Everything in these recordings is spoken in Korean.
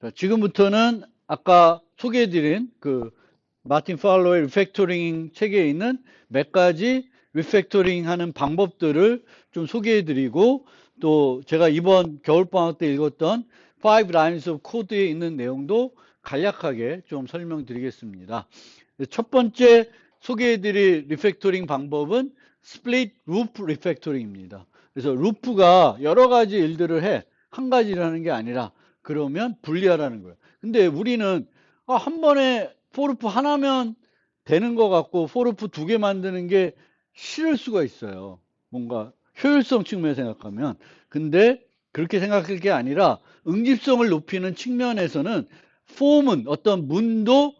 자, 지금부터는 아까 소개해드린 그 마틴 팔로의 리팩토링 책에 있는 몇 가지 리팩토링 하는 방법들을 좀 소개해드리고 또 제가 이번 겨울방학 때 읽었던 Five Lines of Code에 있는 내용도 간략하게 좀 설명드리겠습니다. 첫 번째 소개해드릴 리팩토링 방법은 스플릿 루프 리팩토링입니다. 그래서 루프가 여러 가지 일들을 해. 한 가지를 하는 게 아니라 그러면 분리하라는 거예요. 근데 우리는 한 번에 포르프 하나면 되는 것 같고 포르프 두 개 만드는 게 싫을 수가 있어요. 뭔가 효율성 측면에서 생각하면. 근데 그렇게 생각할 게 아니라 응집성을 높이는 측면에서는 폼은 어떤 문도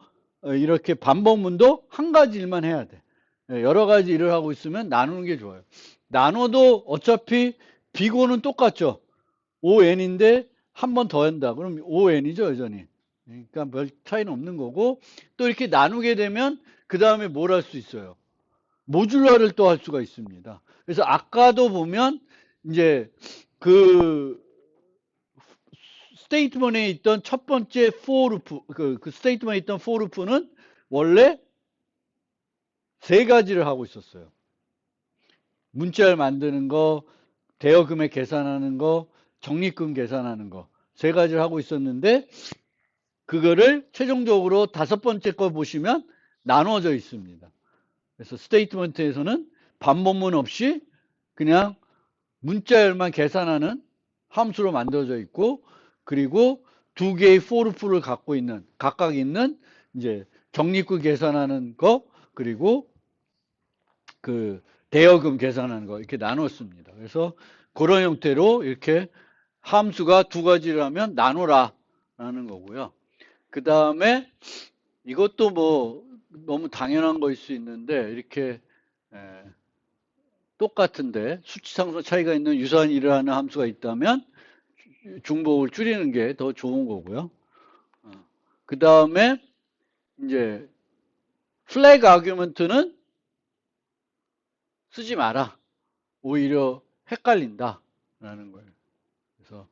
이렇게 반복문도 한 가지 일만 해야 돼. 여러 가지 일을 하고 있으면 나누는 게 좋아요. 나눠도 어차피 비고는 똑같죠. ON인데 한 번 더 한다. 그럼 ON이죠, 여전히. 그러니까 별 차이는 없는 거고 또 이렇게 나누게 되면 그 다음에 뭘 할 수 있어요? 모듈화를 또 할 수가 있습니다. 그래서 아까도 보면 이제 그 스테이트먼트에 있던 첫 번째 for 루프, 그 스테이트먼트에 있던 for 루프는 원래 세 가지를 하고 있었어요. 문자를 만드는 거, 대여금액 계산하는 거, 적립금 계산하는 거. 세 가지를 하고 있었는데 그거를 최종적으로 다섯 번째 거 보시면 나눠져 있습니다. 그래서 스테이트먼트에서는 반복문 없이 그냥 문자열만 계산하는 함수로 만들어져 있고 그리고 두 개의 for 를 갖고 있는 각각 있는 이제 적립금 계산하는 거 그리고 그 대여금 계산하는 거 이렇게 나눴습니다. 그래서 그런 형태로 이렇게 함수가 두 가지라면 나누라 라는 거고요. 그 다음에 이것도 뭐 너무 당연한 거일 수 있는데 이렇게 똑같은데 수치상수 차이가 있는 유사한 일을 하는 함수가 있다면 중복을 줄이는 게 더 좋은 거고요. 그 다음에 이제 플래그 아규먼트는 쓰지 마라. 오히려 헷갈린다 라는 거예요. 그래서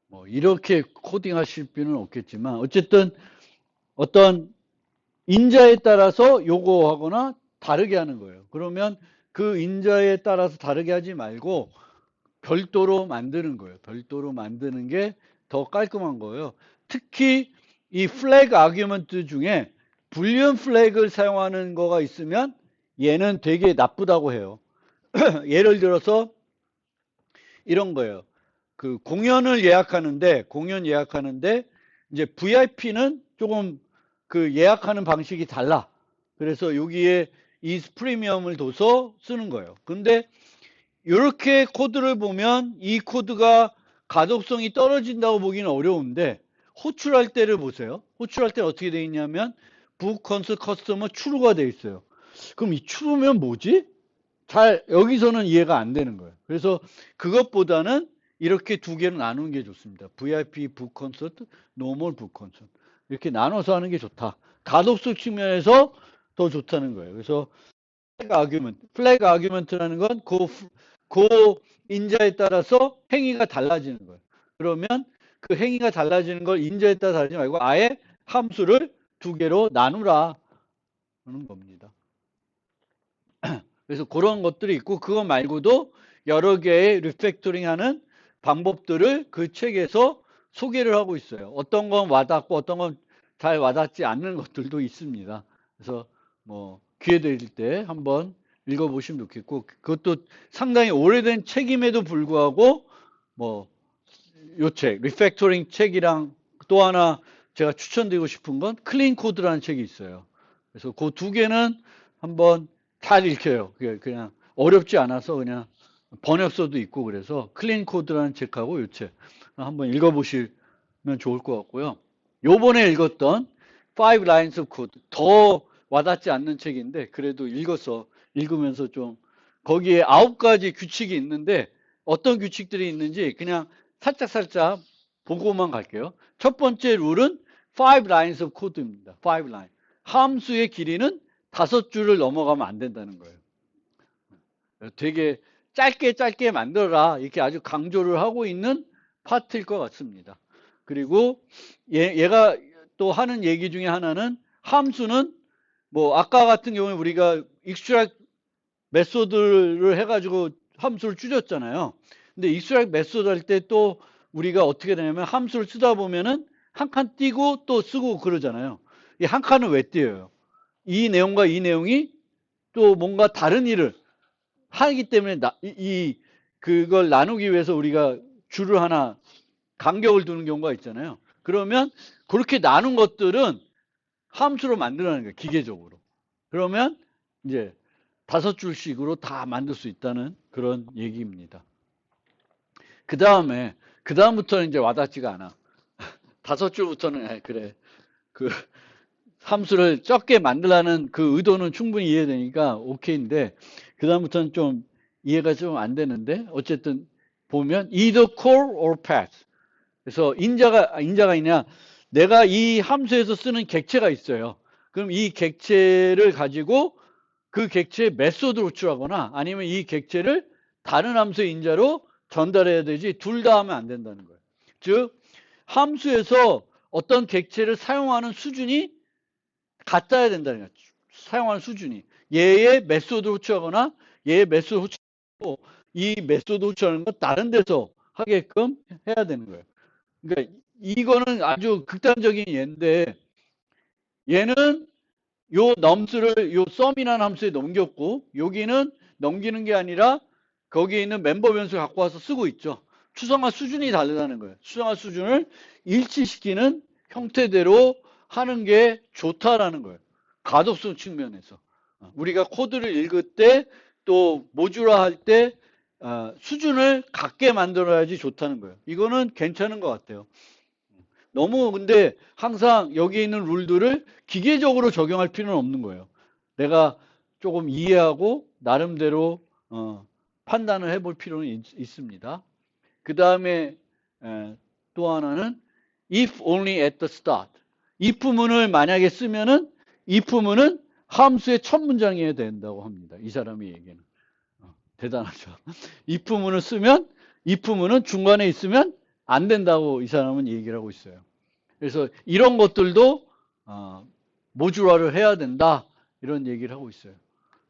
뭐 이렇게 코딩 하실 필요는 없겠지만 어쨌든 어떤 인자에 따라서 요구하거나 다르게 하는 거예요. 그러면 그 인자에 따라서 다르게 하지 말고 별도로 만드는 거예요. 별도로 만드는 게 더 깔끔한 거예요. 특히 이 플래그 아규먼트 중에 불리언 플래그를 사용하는 거가 있으면 얘는 되게 나쁘다고 해요. 예를 들어서 이런 거예요. 그 공연 예약하는데 이제 VIP는 조금 그 예약하는 방식이 달라. 그래서 여기에 이 프리미엄을 둬서 쓰는 거예요. 근데 이렇게 코드를 보면 이 코드가 가독성이 떨어진다고 보기는 어려운데 호출할 때를 보세요. 호출할 때는 어떻게 되어 있냐면 북 컨스 커스터머 true가 되어 있어요. 그럼 이 true면 뭐지? 잘 여기서는 이해가 안 되는 거예요. 그래서 그것보다는 이렇게 두 개로 나누는 게 좋습니다. VIP 북 콘서트, 노멀 북 콘서트 이렇게 나눠서 하는 게 좋다. 가독성 측면에서 더 좋다는 거예요. 그래서 플래그 아규먼트라는 건 그 인자에 따라서 행위가 달라지는 거예요. 그러면 그 행위가 달라지는 걸 인자에 따라 다르지 말고 아예 함수를 두 개로 나누라 하는 겁니다. 그래서 그런 것들이 있고 그거 말고도 여러 개의 리팩토링 하는 방법들을 그 책에서 소개를 하고 있어요. 어떤 건 와닿고 어떤 건 잘 와닿지 않는 것들도 있습니다. 그래서 뭐 기회 되실 때 한번 읽어보시면 좋겠고 그것도 상당히 오래된 책임에도 불구하고 뭐 요 책, 리팩토링 책이랑 또 하나 제가 추천드리고 싶은 건 클린 코드라는 책이 있어요. 그래서 그 두 개는 한번 잘 읽혀요. 그냥 어렵지 않아서 그냥 번역서도 있고 그래서 클린 코드라는 책하고 요 책 한번 읽어보시면 좋을 것 같고요. 요번에 읽었던 Five Lines of Code 더 와닿지 않는 책인데 그래도 읽으면서 좀 거기에 9가지 규칙이 있는데 어떤 규칙들이 있는지 그냥 살짝살짝 보고만 갈게요. 첫 번째 룰은 Five Lines of Code입니다. Five line. 함수의 길이는 5줄을 넘어가면 안 된다는 거예요. 되게 짧게 만들어라 이렇게 아주 강조를 하고 있는 파트일 것 같습니다. 그리고 얘가 또 하는 얘기 중에 하나는 함수는 뭐 아까 같은 경우에 우리가 extract 메소드를 해가지고 함수를 줄였잖아요. 근데 extract 메소드 할 때 또 우리가 어떻게 되냐면 함수를 쓰다 보면은 한 칸 띄고 또 쓰고 그러잖아요. 이 한 칸은 왜 띄어요? 이 내용과 이 내용이 또 뭔가 다른 일을 하기 때문에 그걸 나누기 위해서 우리가 줄을 하나 간격을 두는 경우가 있잖아요. 그러면 그렇게 나눈 것들은 함수로 만들어내는 거예요. 기계적으로. 그러면 이제 5줄씩으로 다 만들 수 있다는 그런 얘기입니다. 그다음부터는 이제 와닿지가 않아. 5줄부터는 그래. 그 함수를 적게 만들라는 그 의도는 충분히 이해되니까 오케이인데 그다음부터는 좀 이해가 좀 안 되는데 어쨌든 보면 either core or path. 그래서 인자가 있냐? 내가 이 함수에서 쓰는 객체가 있어요. 그럼 이 객체를 가지고 그 객체의 메소드를 호출하거나 아니면 이 객체를 다른 함수의 인자로 전달해야 되지 둘 다 하면 안 된다는 거예요. 즉 함수에서 어떤 객체를 사용하는 수준이 같아야 된다는 거예요. 사용하는 수준이. 얘의 메소드를 호출하거나 얘의 메소드를 호출하고 이 메소드 호출하는 건 다른 데서 하게끔 해야 되는 거예요. 그러니까 이거는 아주 극단적인 예인데 얘는 요 넘스를 요 썸이라는 함수에 넘겼고 여기는 넘기는 게 아니라 거기에 있는 멤버 변수를 갖고 와서 쓰고 있죠. 추상화 수준이 다르다는 거예요. 추상화 수준을 일치시키는 형태대로 하는 게 좋다라는 거예요. 가독성 측면에서. 우리가 코드를 읽을 때 또 모듈화 할 때 수준을 같게 만들어야지 좋다는 거예요. 이거는 괜찮은 것 같아요. 너무 근데 항상 여기 있는 룰들을 기계적으로 적용할 필요는 없는 거예요. 내가 조금 이해하고 나름대로 판단을 해볼 필요는 있습니다. 그 다음에 또 하나는 if only at the start. if문을 만약에 쓰면은 if문은 함수의 첫 문장이어야 된다고 합니다. 이 사람의 얘기는. 대단하죠. if문을 쓰면 if문은 중간에 있으면 안 된다고 이 사람은 얘기를 하고 있어요. 그래서 이런 것들도 모듈화를 해야 된다 이런 얘기를 하고 있어요.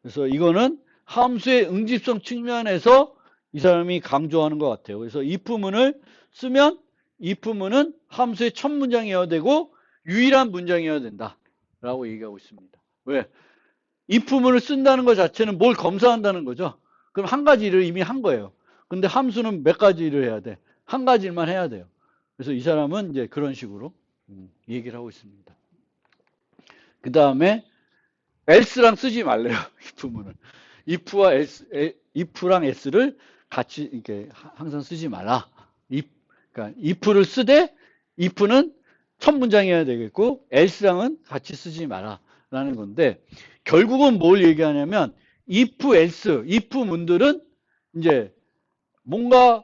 그래서 이거는 함수의 응집성 측면에서 이 사람이 강조하는 것 같아요. 그래서 if문을 쓰면 if문은 함수의 첫 문장이어야 되고 유일한 문장이어야 된다라고 얘기하고 있습니다. 왜? if문을 쓴다는 것 자체는 뭘 검사한다는 거죠. 그럼 한 가지 일을 이미 한 거예요. 근데 함수는 몇 가지 일을 해야 돼? 한 가지 일만 해야 돼요. 그래서 이 사람은 이제 그런 식으로 얘기를 하고 있습니다. 그 다음에 else랑 쓰지 말래요. if문을. if와 if랑 s를 같이 이렇게 항상 쓰지 말라. 그러니까 if를 쓰되 if는 첫 문장이어야 되겠고 else랑은 같이 쓰지 마라 라는 건데 결국은 뭘 얘기하냐면 if, else, if 문들은 이제 뭔가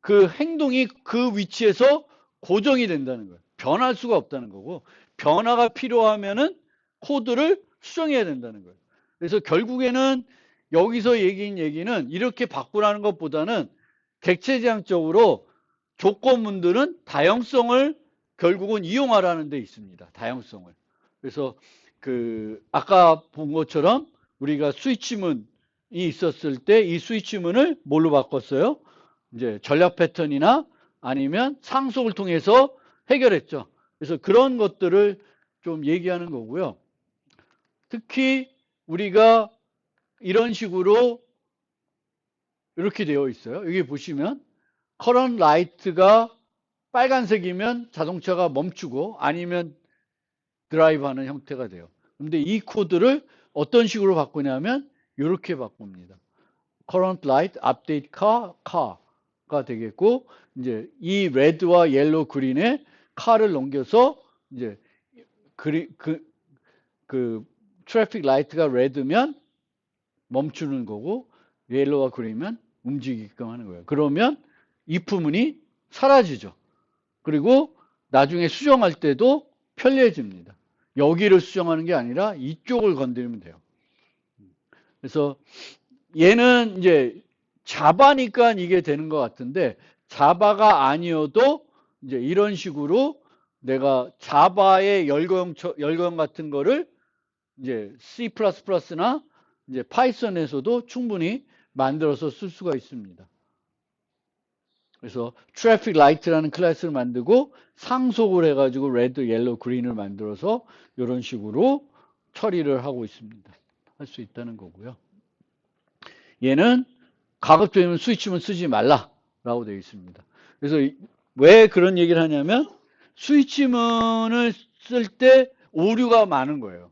그 행동이 그 위치에서 고정이 된다는 거예요. 변할 수가 없다는 거고 변화가 필요하면은 코드를 수정해야 된다는 거예요. 그래서 결국에는 여기서 얘기는 이렇게 바꾸라는 것보다는 객체지향적으로 조건문들은 다양성을 결국은 이용하라는 데 있습니다. 다양성을. 그래서 그 아까 본 것처럼 우리가 스위치문이 있었을 때 이 스위치문을 뭘로 바꿨어요? 이제 전략 패턴이나 아니면 상속을 통해서 해결했죠. 그래서 그런 것들을 좀 얘기하는 거고요. 특히 우리가 이런 식으로 이렇게 되어 있어요. 여기 보시면 current light가 빨간색이면 자동차가 멈추고 아니면 드라이브 하는 형태가 돼요. 근데 이 코드를 어떤 식으로 바꾸냐면 이렇게 바꿉니다. current light update car가 되겠고 이제 이 레드와 옐로우 그린에 car를 넘겨서 이제 트래픽 라이트가 레드면 멈추는 거고 옐로우와 그린이면 움직이게끔 하는 거예요. 그러면 if문이 사라지죠. 그리고 나중에 수정할 때도 편리해집니다. 여기를 수정하는 게 아니라 이쪽을 건드리면 돼요. 그래서 얘는 이제 자바니까 이게 되는 것 같은데 자바가 아니어도 이제 이런 식으로 내가 자바의 열거형 같은 거를 이제 C++나 이제 파이썬에서도 충분히 만들어서 쓸 수가 있습니다. 그래서 트래픽 라이트라는 클래스를 만들고 상속을 해가지고 레드, 옐로우, 그린을 만들어서 이런 식으로 처리를 하고 있습니다. 할 수 있다는 거고요. 얘는 가급적이면 스위치문 쓰지 말라라고 되어 있습니다. 그래서 왜 그런 얘기를 하냐면 스위치문을 쓸 때 오류가 많은 거예요.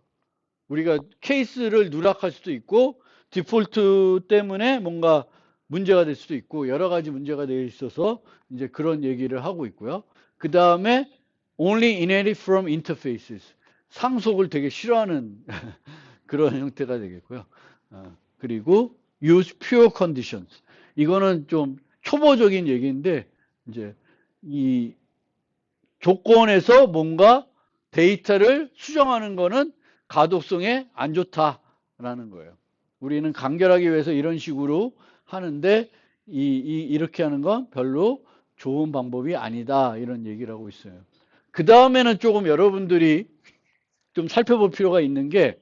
우리가 케이스를 누락할 수도 있고 디폴트 때문에 뭔가 문제가 될 수도 있고 여러 가지 문제가 되어 있어서 이제 그런 얘기를 하고 있고요. 그 다음에 only inherit from interfaces. 상속을 되게 싫어하는 그런 형태가 되겠고요. 그리고 use pure conditions. 이거는 좀 초보적인 얘기인데 이제 이 조건에서 뭔가 데이터를 수정하는 거는 가독성에 안 좋다라는 거예요. 우리는 간결하기 위해서 이런 식으로 하는데 이렇게 하는 건 별로 좋은 방법이 아니다 이런 얘기를 하고 있어요. 그 다음에는 조금 여러분들이 좀 살펴볼 필요가 있는 게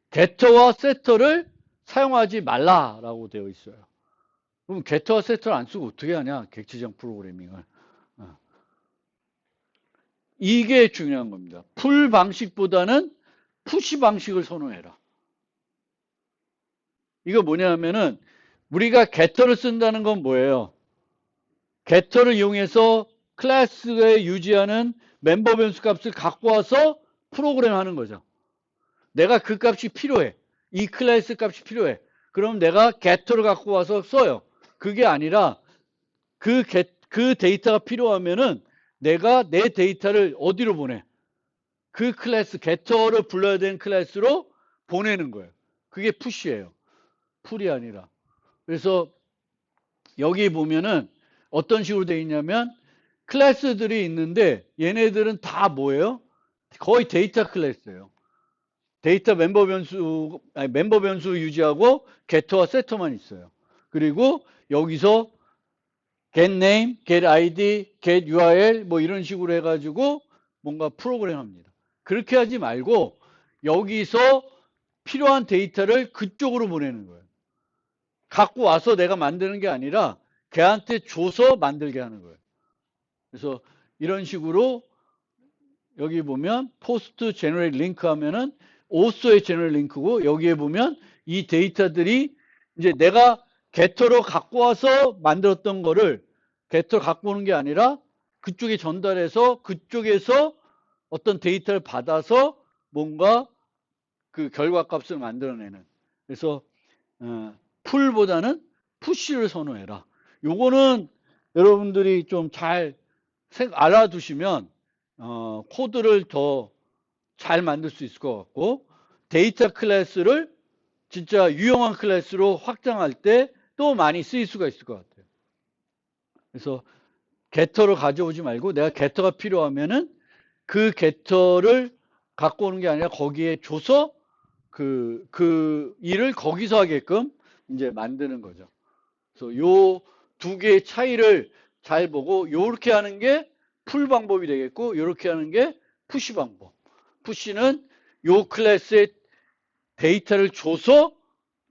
게터와 세터를 사용하지 말라라고 되어 있어요. 그럼 게터와 세터를 안 쓰고 어떻게 하냐? 객체적 프로그래밍을. 이게 중요한 겁니다. 풀 방식보다는 푸시 방식을 선호해라. 이거 뭐냐면은 우리가 게터를 쓴다는 건 뭐예요? 게터를 이용해서 클래스에 유지하는 멤버 변수 값을 갖고 와서 프로그램하는 거죠. 내가 그 값이 필요해. 이 클래스 값이 필요해. 그럼 내가 게터를 갖고 와서 써요. 그게 아니라 그 데이터가 필요하면은 내가 내 데이터를 어디로 보내? 그 클래스, 게터를 불러야 되는 클래스로 보내는 거예요. 그게 푸시예요. 풀이 아니라. 그래서 여기 보면은 어떤 식으로 되어 있냐면 클래스들이 있는데 얘네들은 다 뭐예요? 거의 데이터 클래스예요. 데이터 멤버 변수 유지하고 게터와 세터만 있어요. 그리고 여기서 get name, get id, get url 뭐 이런 식으로 해가지고 뭔가 프로그램 합니다. 그렇게 하지 말고 여기서 필요한 데이터를 그쪽으로 보내는 거예요. 갖고 와서 내가 만드는 게 아니라 걔한테 줘서 만들게 하는 거예요. 그래서 이런 식으로 여기 보면 post generate link 하면은 also의 generate link고 여기에 보면 이 데이터들이 이제 내가 게터로 갖고 와서 만들었던 거를 게터로 갖고 오는 게 아니라 그쪽에 전달해서 그쪽에서 어떤 데이터를 받아서 뭔가 그 결과값을 만들어내는. 그래서 풀보다는 푸시를 선호해라. 요거는 여러분들이 좀 잘 알아두시면 코드를 더 잘 만들 수 있을 것 같고 데이터 클래스를 진짜 유용한 클래스로 확장할 때 또 많이 쓰일 수가 있을 것 같아요. 그래서 게터를 가져오지 말고 내가 게터가 필요하면은 그 게터를 갖고 오는 게 아니라 거기에 줘서 그 일을 거기서 하게끔 이제 만드는 거죠. 그래서 요 두 개의 차이를 잘 보고 요렇게 하는 게 풀 방법이 되겠고 요렇게 하는 게 푸시 방법. 푸시는 요 클래스의 데이터를 줘서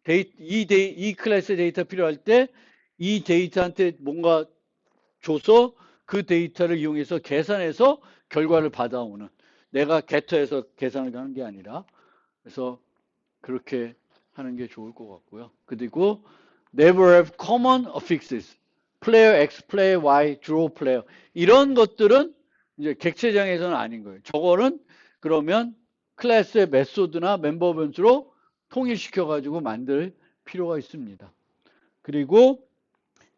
이 클래스의 데이터 필요할 때 이 데이터한테 뭔가 줘서 그 데이터를 이용해서 계산해서 결과를 받아오는 내가 게터에서 계산을 하는 게 아니라 그래서 그렇게 하는 게 좋을 것 같고요. 그리고 never have common affixes. player X, player Y, draw player. 이런 것들은 이제 객체장에서는 아닌 거예요. 저거는 그러면 클래스의 메소드나 멤버 변수로 통일시켜가지고 만들 필요가 있습니다. 그리고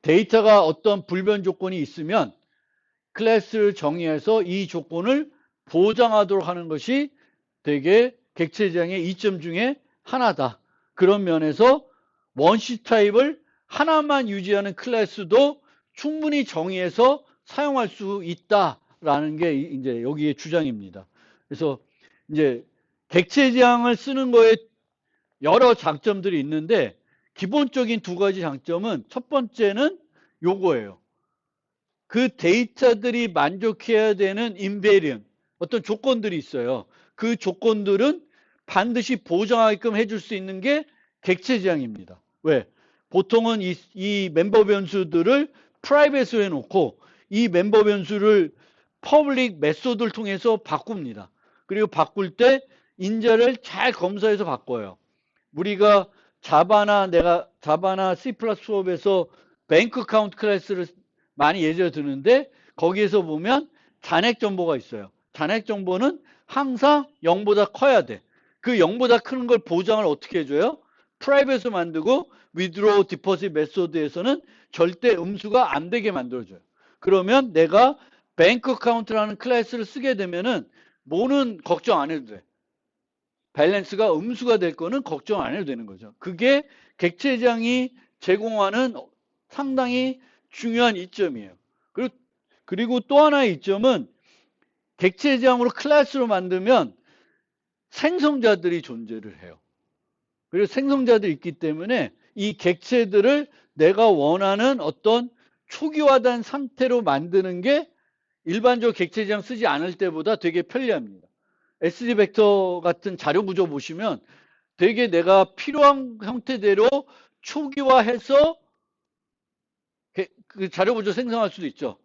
데이터가 어떤 불변 조건이 있으면 클래스를 정의해서 이 조건을 보장하도록 하는 것이 되게 객체지향의 이점 중에 하나다. 그런 면에서 원시 타입을 하나만 유지하는 클래스도 충분히 정의해서 사용할 수 있다라는 게 이제 여기의 주장입니다. 그래서 이제 객체지향을 쓰는 거에 여러 장점들이 있는데 기본적인 두 가지 장점은 첫 번째는 요거예요. 그 데이터들이 만족해야 되는 인베리언, 어떤 조건들이 있어요. 그 조건들은 반드시 보장하게끔 해줄 수 있는 게 객체 지향입니다. 왜? 보통은 이 멤버 변수들을 프라이빗으로 해놓고 이 멤버 변수를 퍼블릭 메소드를 통해서 바꿉니다. 그리고 바꿀 때 인자를 잘 검사해서 바꿔요. 우리가 자바나 C++ 수업에서 뱅크 카운트 클래스를 많이 예제로 드는데 거기에서 보면 잔액 정보가 있어요. 잔액 정보는 항상 0보다 커야 돼. 그 0보다 큰 걸 보장을 어떻게 해줘요? 프라이빗으로 만들고 withdraw deposit 메소드에서는 절대 음수가 안 되게 만들어줘요. 그러면 내가 뱅크 카운트라는 클래스를 쓰게 되면은 뭐는 걱정 안 해도 돼. 밸런스가 음수가 될 거는 걱정 안 해도 되는 거죠. 그게 객체장이 제공하는 상당히 중요한 이점이에요. 그리고 또 하나의 이점은 객체장으로 클래스로 만들면 생성자들이 존재를 해요. 그리고 생성자들이 있기 때문에 이 객체들을 내가 원하는 어떤 초기화된 상태로 만드는 게 일반적으로 객체지향 쓰지 않을 때보다 되게 편리합니다. SD 벡터 같은 자료 구조 보시면 되게 내가 필요한 형태대로 초기화해서 그 자료 구조 생성할 수도 있죠.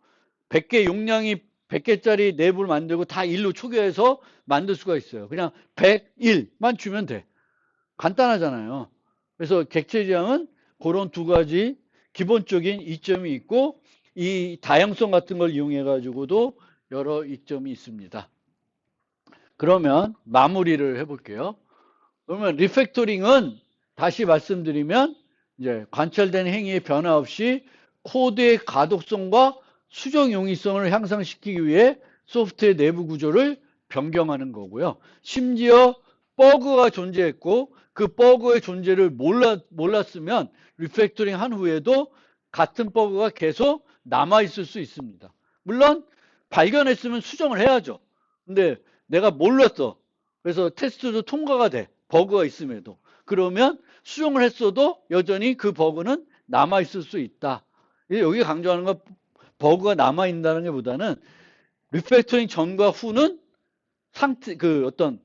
100개 용량이 100개짜리 내부를 만들고 다 1로 초기화해서 만들 수가 있어요. 그냥 101만 주면 돼. 간단하잖아요. 그래서 객체지향은 그런 두 가지 기본적인 이점이 있고 이 다양성 같은 걸 이용해 가지고도 여러 이점이 있습니다. 그러면 마무리를 해볼게요. 그러면 리팩토링은 다시 말씀드리면 이제 관찰된 행위의 변화 없이 코드의 가독성과 수정 용이성을 향상시키기 위해 소프트웨어 내부 구조를 변경하는 거고요. 심지어 버그가 존재했고 그 버그의 존재를 몰랐으면 리팩토링 한 후에도 같은 버그가 계속 남아있을 수 있습니다. 물론 발견했으면 수정을 해야죠. 근데 내가 몰랐어. 그래서 테스트도 통과가 돼. 버그가 있음에도. 그러면 수정을 했어도 여전히 그 버그는 남아있을 수 있다. 여기 강조하는 건 버그가 남아있다는 게 보다는 리팩토링 전과 후는 어떤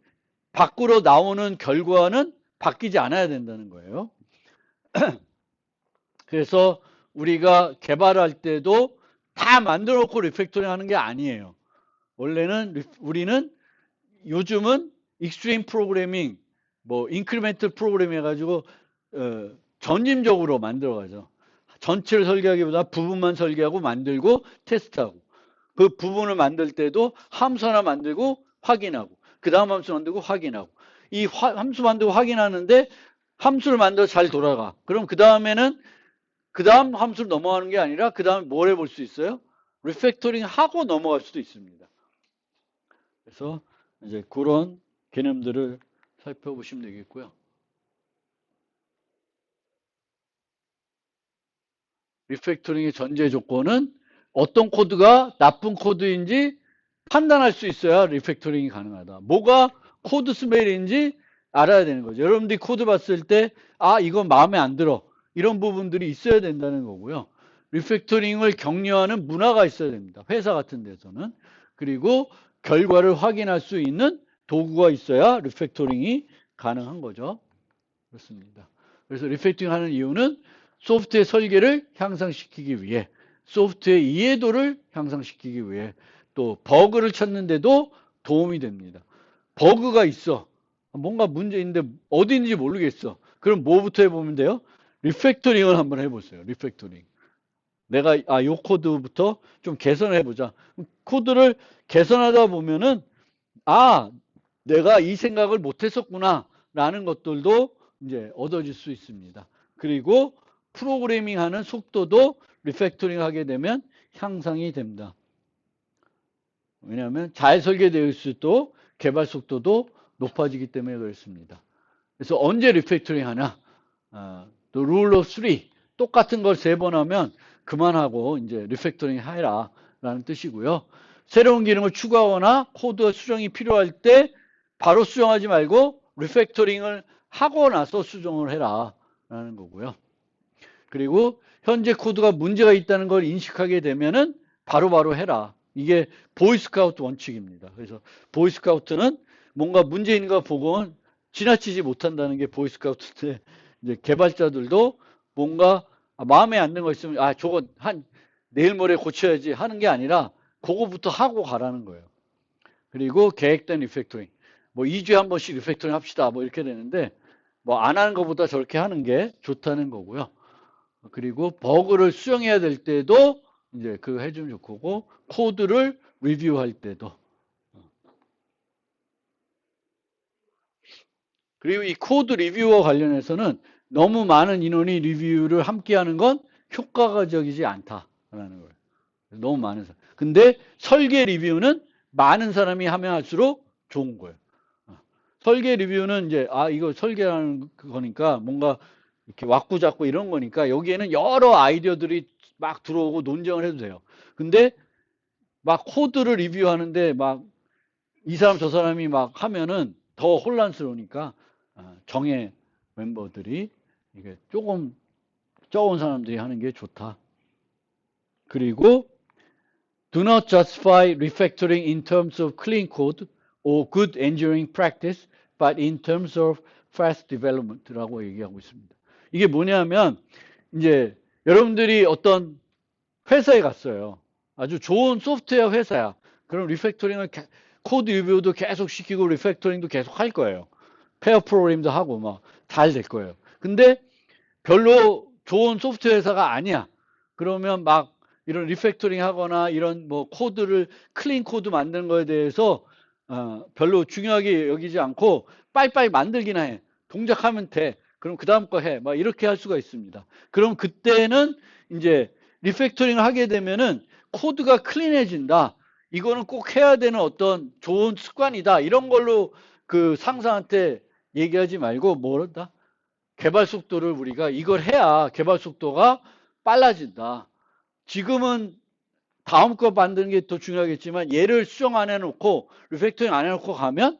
밖으로 나오는 결과는 바뀌지 않아야 된다는 거예요. 그래서 우리가 개발할 때도 다 만들어 놓고 리팩토링 하는 게 아니에요. 원래는 우리는 요즘은 익스트림 프로그래밍, 뭐 인크리멘트 프로그래밍 해가지고 전임적으로 만들어가죠. 전체를 설계하기보다 부분만 설계하고 만들고 테스트하고 그 부분을 만들 때도 함수 하나 만들고 확인하고 그 다음 함수 만들고 확인하고 이 함수 만들고 확인하는데 함수를 만들어 잘 돌아가. 그럼 그 다음에는 그 다음 함수를 넘어가는 게 아니라 그 다음에 뭘 해볼 수 있어요? 리팩토링 하고 넘어갈 수도 있습니다. 그래서 이제 그런 개념들을 살펴보시면 되겠고요. 리팩토링의 전제 조건은 어떤 코드가 나쁜 코드인지 판단할 수 있어야 리팩토링이 가능하다. 뭐가 코드 스멜인지 알아야 되는 거죠. 여러분들이 코드 봤을 때 이건 마음에 안 들어. 이런 부분들이 있어야 된다는 거고요. 리팩토링을 격려하는 문화가 있어야 됩니다. 회사 같은 데서는. 그리고 결과를 확인할 수 있는 도구가 있어야 리팩토링이 가능한 거죠. 그렇습니다. 그래서 리팩토링 하는 이유는 소프트웨어 설계를 향상시키기 위해, 소프트웨어 이해도를 향상시키기 위해, 또 버그를 찾는데도 도움이 됩니다. 버그가 있어. 뭔가 문제인데 어디인지 모르겠어. 그럼 뭐부터 해보면 돼요? 리팩토링을 한번 해보세요. 리팩토링. 내가 요 코드부터 좀 개선해 보자. 코드를 개선하다 보면은 내가 이 생각을 못 했었구나 라는 것들도 이제 얻어질 수 있습니다. 그리고 프로그래밍 하는 속도도 리팩토링 하게 되면 향상이 됩니다. 왜냐하면 잘 설계되어 있을 때 개발 속도도 높아지기 때문에 그렇습니다. 그래서 언제 리팩토링 하냐? 또 rule of three. 똑같은 걸 3번 하면 그만하고 이제 리팩토링 해라 라는 뜻이고요. 새로운 기능을 추가하거나 코드 수정이 필요할 때 바로 수정하지 말고 리팩토링을 하고 나서 수정을 해라 라는 거고요. 그리고 현재 코드가 문제가 있다는 걸 인식하게 되면은 바로바로 해라. 이게 보이스카우트 원칙입니다. 그래서 보이스카우트는 뭔가 문제 있는 거 보고는 지나치지 못한다는 게 보이스카우트인데, 이제 개발자들도 뭔가 마음에 안 드는 거 있으면 저거 한 내일 모레 고쳐야지 하는 게 아니라 그거부터 하고 가라는 거예요. 그리고 계획된 리팩토링. 뭐 2주에 한 번씩 리팩토링 합시다. 뭐 이렇게 되는데 뭐 안 하는 것보다 저렇게 하는 게 좋다는 거고요. 그리고 버그를 수정해야 될 때도 이제 그거 해주면 좋고, 코드를 리뷰할 때도. 그리고 이 코드 리뷰와 관련해서는 너무 많은 인원이 리뷰를 함께 하는 건 효과적이지 않다라는 거예요. 너무 많은 사람. 근데 설계 리뷰는 많은 사람이 하면 할수록 좋은 거예요. 설계 리뷰는 이제 이거 설계하는 거니까 뭔가 이렇게 왁구잡고 이런 거니까 여기에는 여러 아이디어들이 막 들어오고 논쟁을 해도 돼요. 근데 막 코드를 리뷰하는데 막 이 사람 저 사람이 막 하면은 더 혼란스러우니까 정예 멤버들이 이게 조금 적은 사람들이 하는 게 좋다. 그리고 do not justify refactoring in terms of clean code or good engineering practice, but in terms of fast development라고 얘기하고 있습니다. 이게 뭐냐면 이제 여러분들이 어떤 회사에 갔어요. 아주 좋은 소프트웨어 회사야. 그럼 리팩토링을 코드 리뷰도 계속 시키고 리팩토링도 계속 할 거예요. 페어 프로그램도 하고 막 잘 될 거예요. 근데 별로 좋은 소프트웨어 회사가 아니야. 그러면 막 이런 리팩토링 하거나 이런 뭐 코드를 클린 코드 만드는 거에 대해서 별로 중요하게 여기지 않고 빨리빨리 만들기나 해. 동작하면 돼. 그럼 그 다음 거 해. 막 이렇게 할 수가 있습니다. 그럼 그때는 이제 리팩토링을 하게 되면은 코드가 클린해진다. 이거는 꼭 해야 되는 어떤 좋은 습관이다. 이런 걸로 그 상사한테 얘기하지 말고 뭐다? 개발 속도를 우리가 이걸 해야 개발 속도가 빨라진다. 지금은 다음 거 만드는 게 더 중요하겠지만 얘를 수정 안 해놓고 리팩토링 안 해놓고 가면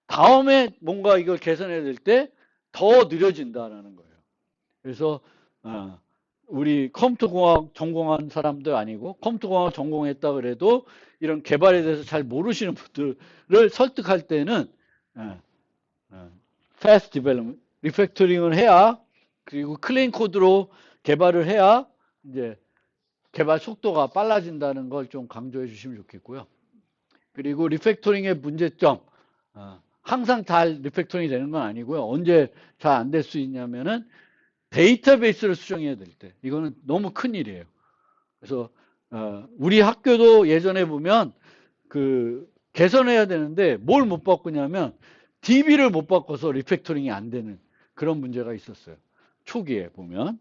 다음에 뭔가 이걸 개선해야 될 때 더 느려진다라는 거예요. 그래서 우리 컴퓨터공학 전공한 사람도 아니고 컴퓨터공학 전공했다 그래도 이런 개발에 대해서 잘 모르시는 분들을 설득할 때는 fast development, 리팩토링을 해야, 그리고 클린 코드로 개발을 해야 이제 개발 속도가 빨라진다는 걸 좀 강조해 주시면 좋겠고요. 그리고 리팩토링의 문제점, 항상 잘 리팩토링이 되는 건 아니고요. 언제 잘 안 될 수 있냐면은 데이터베이스를 수정해야 될 때, 이거는 너무 큰 일이에요. 그래서 우리 학교도 예전에 보면 그 개선해야 되는데 뭘 못 바꾸냐면 DB를 못 바꿔서 리팩토링이 안 되는 그런 문제가 있었어요. 초기에 보면.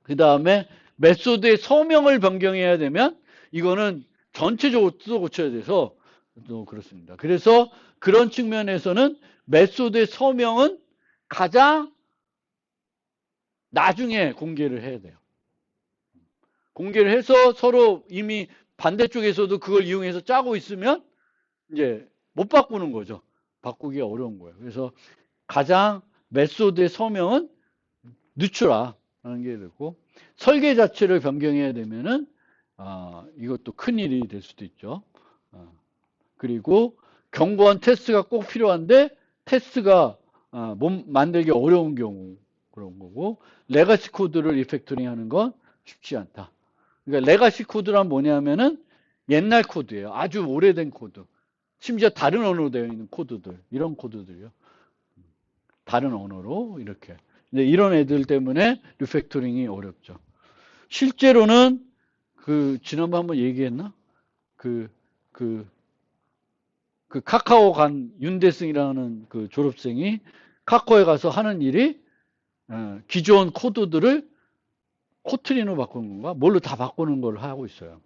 그 다음에 메소드의 서명을 변경해야 되면 이거는 전체적으로 뜯어 고쳐야 돼서 또 그렇습니다. 그래서 그런 측면에서는 메소드의 서명은 가장 나중에 공개를 해야 돼요. 공개를 해서 서로 이미 반대쪽에서도 그걸 이용해서 짜고 있으면 이제 못 바꾸는 거죠. 바꾸기가 어려운 거예요. 그래서 가장 메소드의 서명은 늦추라라는 게 되고, 설계 자체를 변경해야 되면은 이것도 큰 일이 될 수도 있죠. 그리고 견고한 테스트가 꼭 필요한데 테스트가 만들기 어려운 경우 그런 거고, 레가시 코드를 리팩토링 하는 건 쉽지 않다. 그러니까 레가시 코드란 뭐냐면은 옛날 코드예요. 아주 오래된 코드. 심지어 다른 언어로 되어 있는 코드들, 이런 코드들이요. 다른 언어로 이렇게. 근데 이런 애들 때문에 리팩토링이 어렵죠. 실제로는 지난번 한번 얘기했나? 그 카카오 간 윤대승이라는 그 졸업생이 카카오에 가서 하는 일이 기존 코드들을 코트린으로 바꾸는 건가? 뭘로 다 바꾸는 걸 하고 있어요.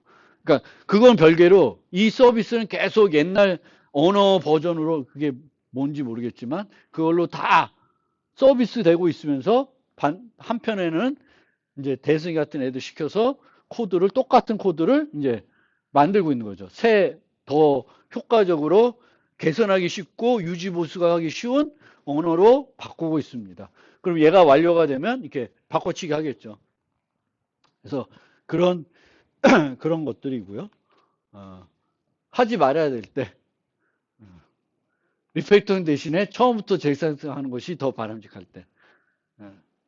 그러니까 그건 별개로 이 서비스는 계속 옛날 언어 버전으로, 그게 뭔지 모르겠지만 그걸로 다 서비스 되고 있으면서 한편에는 이제 대승이 같은 애들 시켜서 똑같은 코드를 이제 만들고 있는 거죠. 더 효과적으로 개선하기 쉽고 유지 보수가 하기 쉬운 언어로 바꾸고 있습니다. 그럼 얘가 완료가 되면 이렇게 바꿔치기 하겠죠. 그래서 그런 그런 것들이고요. 하지 말아야 될 때, 리팩토링 대신에 처음부터 재생성하는 것이 더 바람직할 때,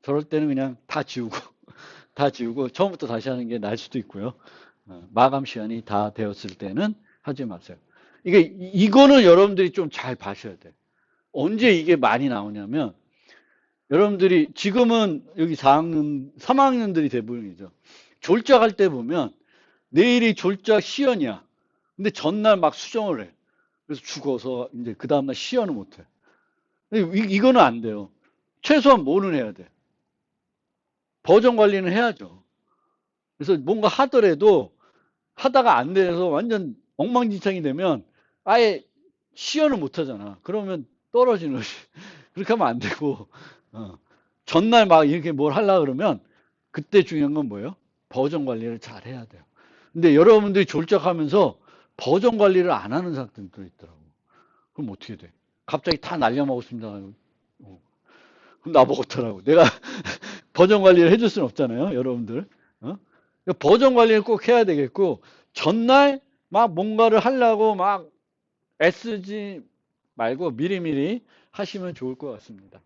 저럴 때는 그냥 다 지우고, 다 지우고 처음부터 다시 하는 게 나을 수도 있고요. 마감 시간이 다 되었을 때는 하지 마세요. 이거는 여러분들이 좀 잘 봐셔야 돼. 언제 이게 많이 나오냐면, 여러분들이 지금은 여기 4학년, 3학년들이 대부분이죠. 졸작할 때 보면 내일이 졸작 시연이야. 근데 전날 막 수정을 해. 그래서 죽어서 이제 그 다음날 시연을 못 해. 이거는 안 돼요. 최소한 뭐는 해야 돼? 버전 관리는 해야죠. 그래서 뭔가 하더라도 하다가 안 돼서 완전 엉망진창이 되면 아예 시연을 못 하잖아. 그러면 떨어지는 거지. 그렇게 하면 안 되고, 전날 막 이렇게 뭘 하려고 그러면 그때 중요한 건 뭐예요? 버전 관리를 잘 해야 돼요. 근데 여러분들이 졸작하면서 버전 관리를 안 하는 상태도 있더라고. 그럼 어떻게 돼? 갑자기 다 날려먹었습니다. 그럼 나보고 어떡하라고. 내가 버전 관리를 해줄 수는 없잖아요. 여러분들. 버전 관리를 꼭 해야 되겠고, 전날 막 뭔가를 하려고 막 애쓰지 말고 미리미리 하시면 좋을 것 같습니다.